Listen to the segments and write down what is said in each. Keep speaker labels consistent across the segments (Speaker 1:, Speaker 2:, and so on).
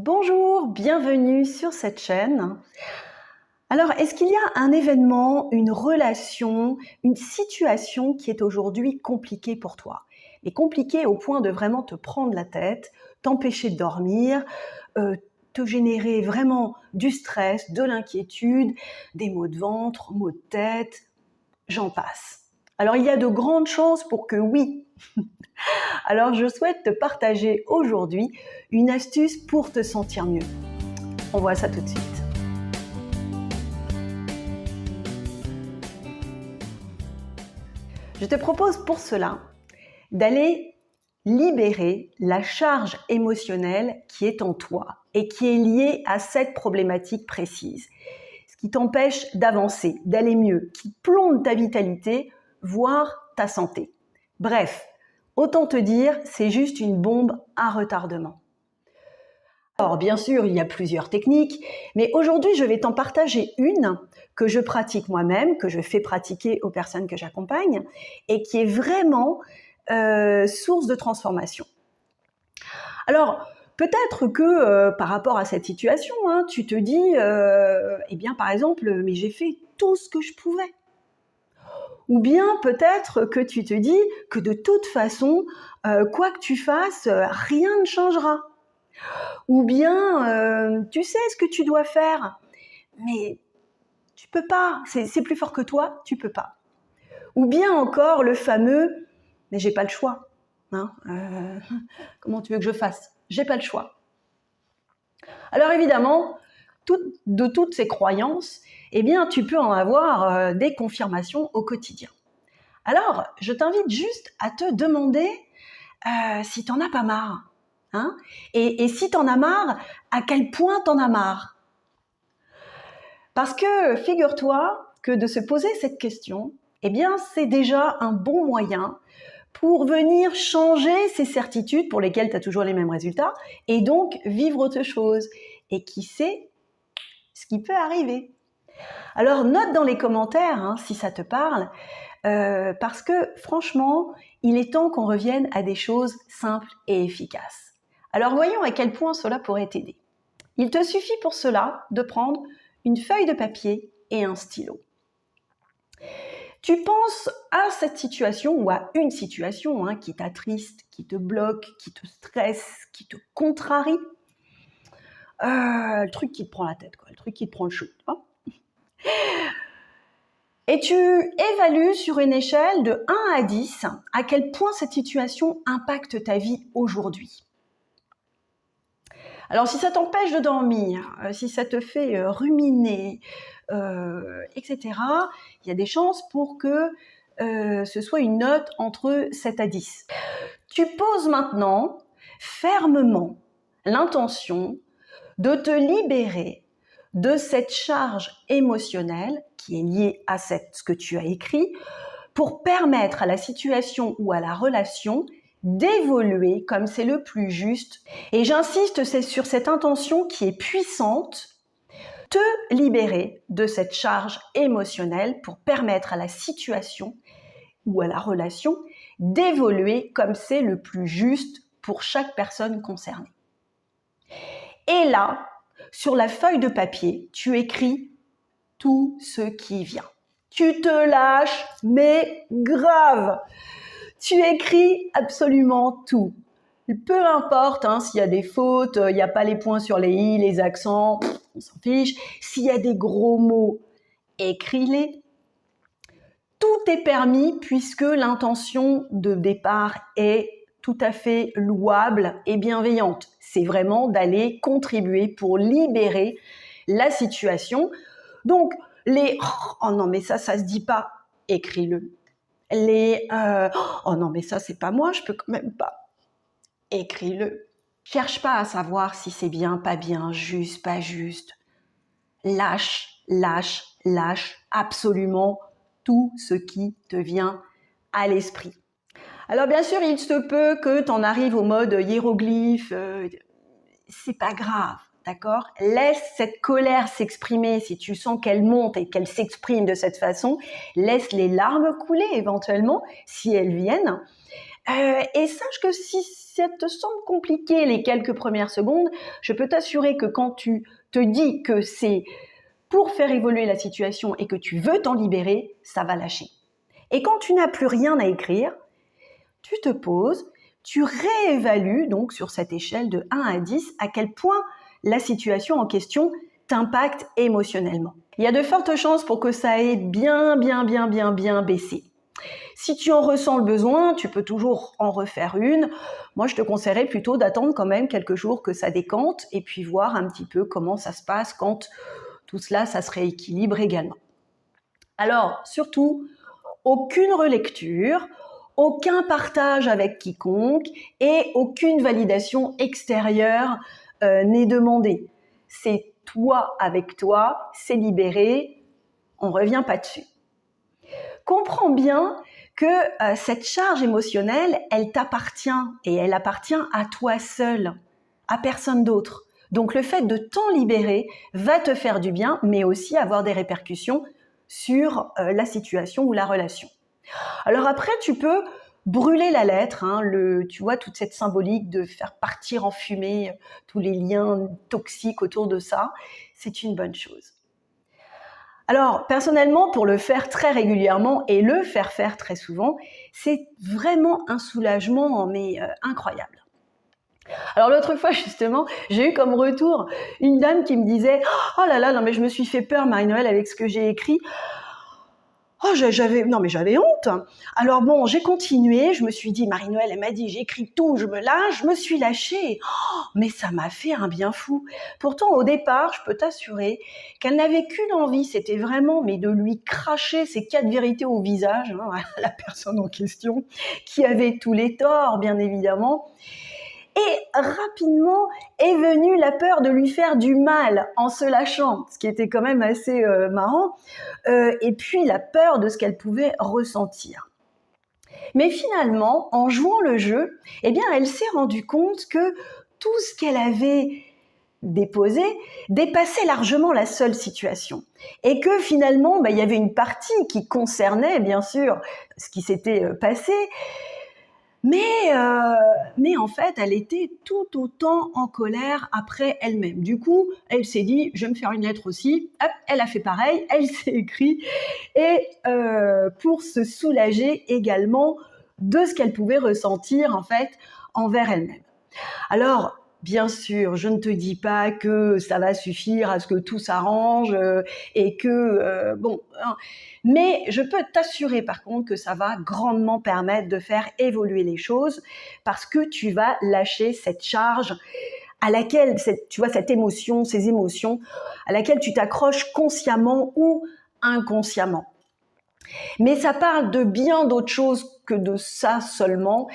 Speaker 1: Bonjour, bienvenue sur cette chaîne. Alors, est-ce qu'il y a un événement, une relation, une situation qui est aujourd'hui compliquée pour toi? Et compliquée au point de vraiment te prendre la tête, t'empêcher de dormir, te générer vraiment du stress, de l'inquiétude, des maux de ventre, maux de tête, j'en passe. Alors, il y a de grandes chances pour que oui. Alors, je souhaite te partager aujourd'hui une astuce pour te sentir mieux. On voit ça tout de suite. Je te propose pour cela d'aller libérer la charge émotionnelle qui est en toi et qui est liée à cette problématique précise. Ce qui t'empêche d'avancer, d'aller mieux, qui plombe ta vitalité, voire ta santé. Bref, autant te dire, c'est juste une bombe à retardement. Alors bien sûr, il y a plusieurs techniques, mais aujourd'hui, je vais t'en partager une que je pratique moi-même, que je fais pratiquer aux personnes que j'accompagne, et qui est vraiment source de transformation. Alors, peut-être que par rapport à cette situation, tu te dis, eh bien par exemple, mais j'ai fait tout ce que je pouvais. Ou bien peut-être que tu te dis que de toute façon, quoi que tu fasses, rien ne changera. Ou bien, tu sais ce que tu dois faire, mais tu peux pas, c'est plus fort que toi, tu peux pas. Ou bien encore le fameux « mais j'ai pas le choix ». Comment tu veux que je fasse? J'ai pas le choix. Alors évidemment, de toutes ces croyances, eh bien, tu peux en avoir des confirmations au quotidien. Alors, je t'invite juste à te demander si t'en as pas marre. Et si t'en as marre, à quel point t'en as marre? Parce que figure-toi que de se poser cette question, eh bien, c'est déjà un bon moyen pour venir changer ces certitudes pour lesquelles tu as toujours les mêmes résultats et donc vivre autre chose. Et qui sait ce qui peut arriver. Alors, note dans les commentaires si ça te parle, parce que franchement, il est temps qu'on revienne à des choses simples et efficaces. Alors, voyons à quel point cela pourrait t'aider. Il te suffit pour cela de prendre une feuille de papier et un stylo. Tu penses à cette situation ou à une situation qui t'attriste, qui te bloque, qui te stresse, qui te contrarie. Le truc qui te prend la tête, le truc qui te prend le chou. Et tu évalues sur une échelle de 1 à 10 à quel point cette situation impacte ta vie aujourd'hui. Alors, si ça t'empêche de dormir, si ça te fait ruminer, etc., il y a des chances pour que ce soit une note entre 7 à 10. Tu poses maintenant fermement l'intention de te libérer de cette charge émotionnelle qui est liée à ce que tu as écrit pour permettre à la situation ou à la relation d'évoluer comme c'est le plus juste. Et j'insiste, c'est sur cette intention qui est puissante, te libérer de cette charge émotionnelle pour permettre à la situation ou à la relation d'évoluer comme c'est le plus juste pour chaque personne concernée. Et là, sur la feuille de papier, tu écris tout ce qui vient. Tu te lâches, mais grave. Tu écris absolument tout. Peu importe s'il y a des fautes, il n'y a pas les points sur les i, les accents, on s'en fiche. S'il y a des gros mots, écris-les. Tout est permis puisque l'intention de départ est tout à fait louable et bienveillante. C'est vraiment d'aller contribuer pour libérer la situation. Donc, les « oh non mais ça se dit pas », écris-le. Les « oh non mais ça c'est pas moi, je peux quand même pas », écris-le. Cherche pas à savoir si c'est bien, pas bien, juste, pas juste. Lâche, lâche, lâche absolument tout ce qui te vient à l'esprit. Alors bien sûr, il se peut que tu en arrives au mode hiéroglyphe, c'est pas grave, d'accord? Laisse cette colère s'exprimer si tu sens qu'elle monte et qu'elle s'exprime de cette façon. Laisse les larmes couler éventuellement si elles viennent. Et sache que si ça te semble compliqué les quelques premières secondes, je peux t'assurer que quand tu te dis que c'est pour faire évoluer la situation et que tu veux t'en libérer, ça va lâcher. Et quand tu n'as plus rien à écrire, tu te poses, tu réévalues donc sur cette échelle de 1 à 10 à quel point la situation en question t'impacte émotionnellement. Il y a de fortes chances pour que ça ait bien baissé. Si tu en ressens le besoin, tu peux toujours en refaire une. Moi, je te conseillerais plutôt d'attendre quand même quelques jours que ça décante et puis voir un petit peu comment ça se passe quand tout cela, ça se rééquilibre également. Alors, surtout, aucune relecture, aucun partage avec quiconque et aucune validation extérieure n'est demandée. C'est toi avec toi, c'est libéré, on ne revient pas dessus. Comprends bien que cette charge émotionnelle, elle t'appartient et elle appartient à toi seul, à personne d'autre. Donc le fait de t'en libérer va te faire du bien, mais aussi avoir des répercussions sur la situation ou la relation. Alors après, tu peux brûler la lettre, tu vois, toute cette symbolique de faire partir en fumée tous les liens toxiques autour de ça, c'est une bonne chose. Alors, personnellement, pour le faire très régulièrement et le faire faire très souvent, c'est vraiment un soulagement, mais incroyable. Alors l'autre fois, justement, j'ai eu comme retour une dame qui me disait « Oh là là, non mais je me suis fait peur, Marie-Noël, avec ce que j'ai écrit. » Oh, j'avais honte. Alors bon, j'ai continué, je me suis dit, Marie-Noël, elle m'a dit, j'écris tout, je me lâche, je me suis lâchée. Oh, mais ça m'a fait un bien fou. Pourtant, au départ, je peux t'assurer qu'elle n'avait qu'une envie, c'était vraiment de lui cracher ces 4 vérités au visage, à la personne en question, qui avait tous les torts, bien évidemment. Et rapidement est venue la peur de lui faire du mal en se lâchant, ce qui était quand même assez marrant, et puis la peur de ce qu'elle pouvait ressentir. Mais finalement, en jouant le jeu, eh bien, elle s'est rendue compte que tout ce qu'elle avait déposé dépassait largement la seule situation. Et que finalement, il y avait une partie qui concernait, bien sûr, ce qui s'était passé, mais en fait, elle était tout autant en colère après elle-même. Du coup, elle s'est dit, je vais me faire une lettre aussi. Hop, elle a fait pareil, elle s'est écrit. Et pour se soulager également de ce qu'elle pouvait ressentir, en fait, envers elle-même. Alors, bien sûr, je ne te dis pas que ça va suffire à ce que tout s'arrange et que, mais je peux t'assurer par contre que ça va grandement permettre de faire évoluer les choses parce que tu vas lâcher cette charge à laquelle, tu vois, cette émotion, ces émotions, à laquelle tu t'accroches consciemment ou inconsciemment. Mais ça parle de bien d'autres choses que de ça seulement.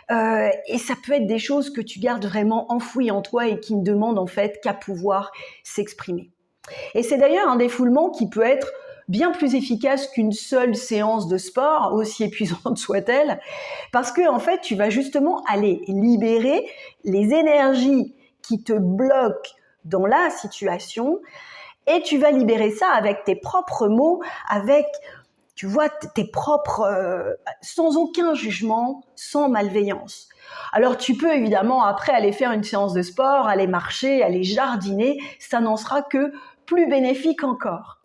Speaker 1: Et ça peut être des choses que tu gardes vraiment enfouies en toi et qui ne demandent en fait qu'à pouvoir s'exprimer. Et c'est d'ailleurs un défoulement qui peut être bien plus efficace qu'une seule séance de sport, aussi épuisante soit-elle, parce que en fait, tu vas justement aller libérer les énergies qui te bloquent dans la situation et tu vas libérer ça avec tes propres mots, avec, tu vois, tes propres, sans aucun jugement, sans malveillance. Alors tu peux évidemment après aller faire une séance de sport, aller marcher, aller jardiner, ça n'en sera que plus bénéfique encore.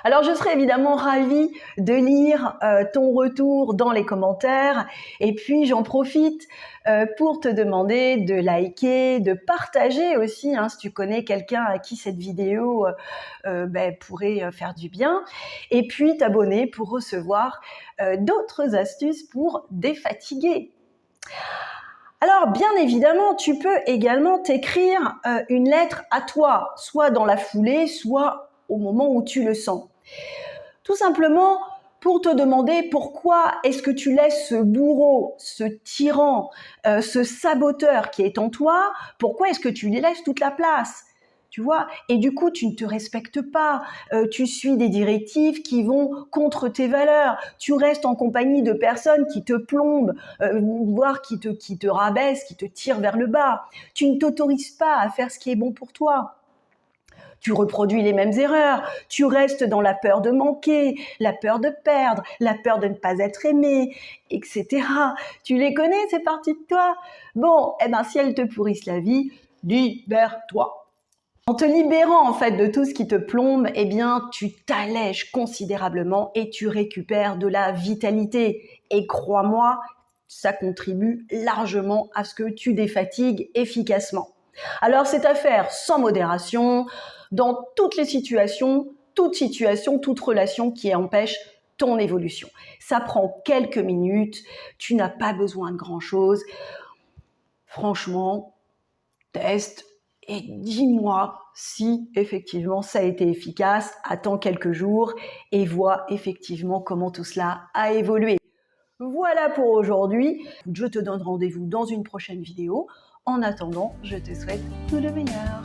Speaker 1: Alors je serais évidemment ravie de lire ton retour dans les commentaires et puis j'en profite pour te demander de liker, de partager aussi si tu connais quelqu'un à qui cette vidéo pourrait faire du bien et puis t'abonner pour recevoir d'autres astuces pour défatiguer. Alors, bien évidemment, tu peux également t'écrire une lettre à toi, soit dans la foulée, soit au moment où tu le sens. Tout simplement pour te demander pourquoi est-ce que tu laisses ce bourreau, ce tyran, ce saboteur qui est en toi, pourquoi est-ce que tu lui laisses toute la place ? Tu vois, et du coup, tu ne te respectes pas, tu suis des directives qui vont contre tes valeurs, tu restes en compagnie de personnes qui te plombent, voire qui te rabaissent, qui te tirent vers le bas. Tu ne t'autorises pas à faire ce qui est bon pour toi. Tu reproduis les mêmes erreurs, tu restes dans la peur de manquer, la peur de perdre, la peur de ne pas être aimé, etc. Tu les connais, ces parties de toi? Bon, eh ben, si elles te pourrissent la vie, libère-toi. En te libérant en fait de tout ce qui te plombe, eh bien, tu t'allèges considérablement et tu récupères de la vitalité. Et crois-moi, ça contribue largement à ce que tu défatigues efficacement. Alors, c'est à faire sans modération, dans toutes les situations, toute relation qui empêche ton évolution. Ça prend quelques minutes, tu n'as pas besoin de grand-chose. Franchement, teste et dis-moi si effectivement ça a été efficace. Attends quelques jours et vois effectivement comment tout cela a évolué. Voilà pour aujourd'hui. Je te donne rendez-vous dans une prochaine vidéo. En attendant, je te souhaite tout le meilleur.